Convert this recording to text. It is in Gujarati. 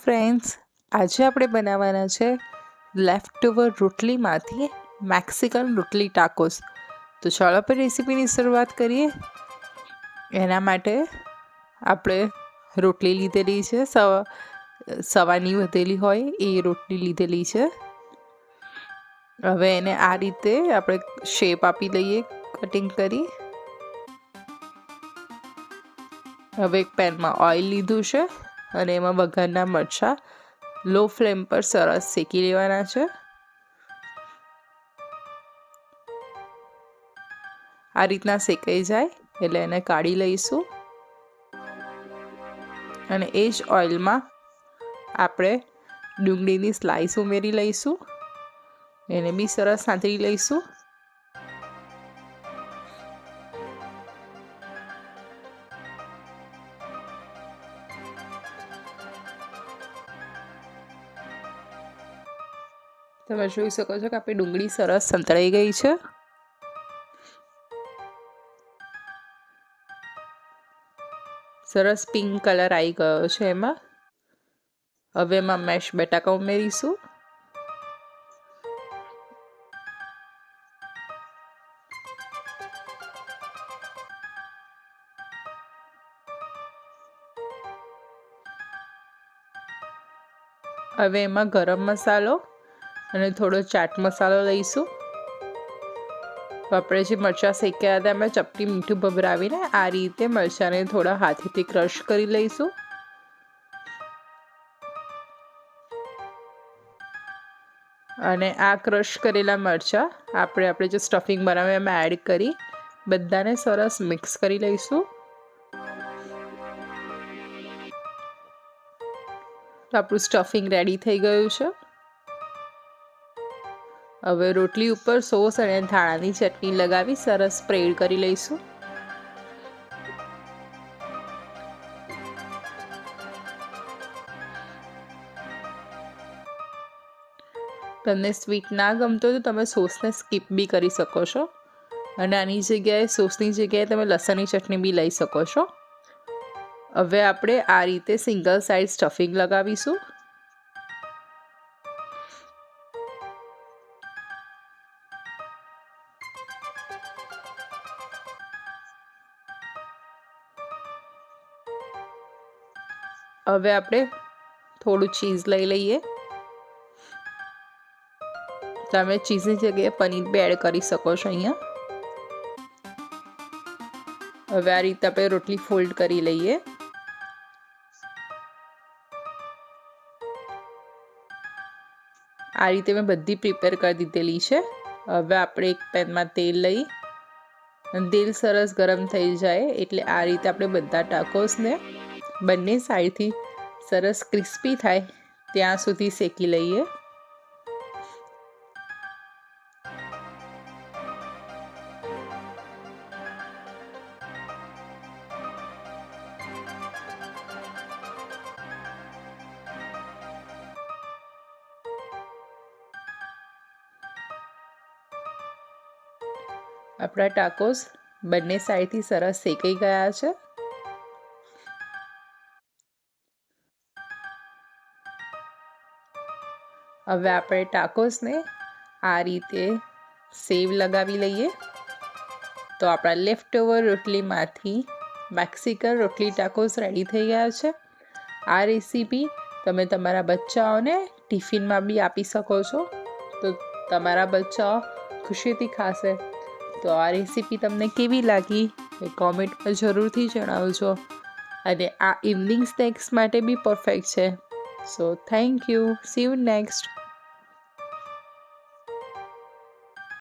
ફ્રેન્ડ્સ, આજે આપણે બનાવવાના છે લેફ્ટ ઓવર રોટલીમાંથી મેક્સિકન રોટલી ટાકોસ. તો ચાલો આપણે રેસીપીની શરૂઆત કરીએ. એના માટે આપણે રોટલી લીધેલી છે, સવાની વધેલી હોય એ રોટલી લીધેલી છે. હવે એને આ રીતે આપણે શેપ આપી દઈએ, કટિંગ કરી. હવે એક પેનમાં ઓઇલ લીધું છે અને એમાં વઘારના મરચાં લો ફ્લેમ પર સરસ શેકી લેવાના છે. આ રીતના શેકાઈ જાય એટલે એને કાઢી લઈશું અને એ જ ઓઇલમાં આપણે ડુંગળીની સ્લાઈસ ઉમેરી લઈશું. એને બી સરસ સાંતળી લઈશું. તમે જોઈ શકો છો કે આપણી ડુંગળી સરસ સંતળાઈ ગઈ છે. સરસ પિંક કલર આવી ગયો છે એમાં. હવે એમાં મેશ બટાકા ઉમેરીશું. હવે એમાં ગરમ મસાલો અને થોડો ચાટ મસાલો લઈશું. આપણે જે મરચાં શેક્યા હતા એમાં ચપટી મીઠું ભભરાવીને આ રીતે મરચાંને થોડા હાથેથી ક્રશ કરી લઈશું. અને આ ક્રશ કરેલા મરચાં આપણે જે સ્ટફિંગ બનાવ્યું એમાં એડ કરી બધાને સરસ મિક્સ કરી લઈશું. તો આપણું સ્ટફિંગ રેડી થઈ ગયું છે. હવે રોટલી ઉપર સોસ અને ધાણાની ચટણી લગાવી સરસ સ્પ્રેડ કરી લઈશું. તમને સ્વીટ ના ગમતો તો તમે સોસને સ્કીપ બી કરી શકો છો અને આની જગ્યાએ સોસની જગ્યાએ તમે લસણની ચટણી બી લઈ શકો છો. હવે આપણે આ રીતે સિંગલ સાઈડ સ્ટફિંગ લગાવીશું. હવે આપણે થોડું ચીઝ લઈ લઈએ. તમે ચીઝની જગ્યાએ પનીર બી એડ કરી શકો છો અહીંયા. હવે આ રીતે આપણે રોટલી ફોલ્ડ કરી લઈએ. આ રીતે મેં બધી પ્રિપેર કરી દીધેલી છે. હવે આપણે એક પેનમાં તેલ લઈ તેલ સરસ ગરમ થઈ જાય એટલે આ રીતે આપણે બધા ટાકોસને બંને સાઈડથી સરસ ક્રિસ્પી થાય ત્યાં સુધી શેકી લઈએ. આપણા ટાકોસ બંને સાઈડથી સરસ શેકાઈ ગયા છે. હવે આપણે ટાકોસને આ રીતે સેવ લગાવી લઈએ. તો આપણા લેફ્ટ ઓવર રોટલીમાંથી મેક્સિકન રોટલી ટાકોસ રેડી થઈ ગયા છે. આ રેસીપી તમે તમારા બચ્ચાઓને ટિફિનમાં બી આપી શકો છો તો તમારા બચ્ચાઓ ખુશીથી ખાશે. તો આ રેસીપી તમને કેવી લાગી એ કોમેન્ટમાં જરૂરથી જણાવજો. અને આ ઇવનિંગ સ્નેક્સ માટે બી પરફેક્ટ છે. So thank you. C you next.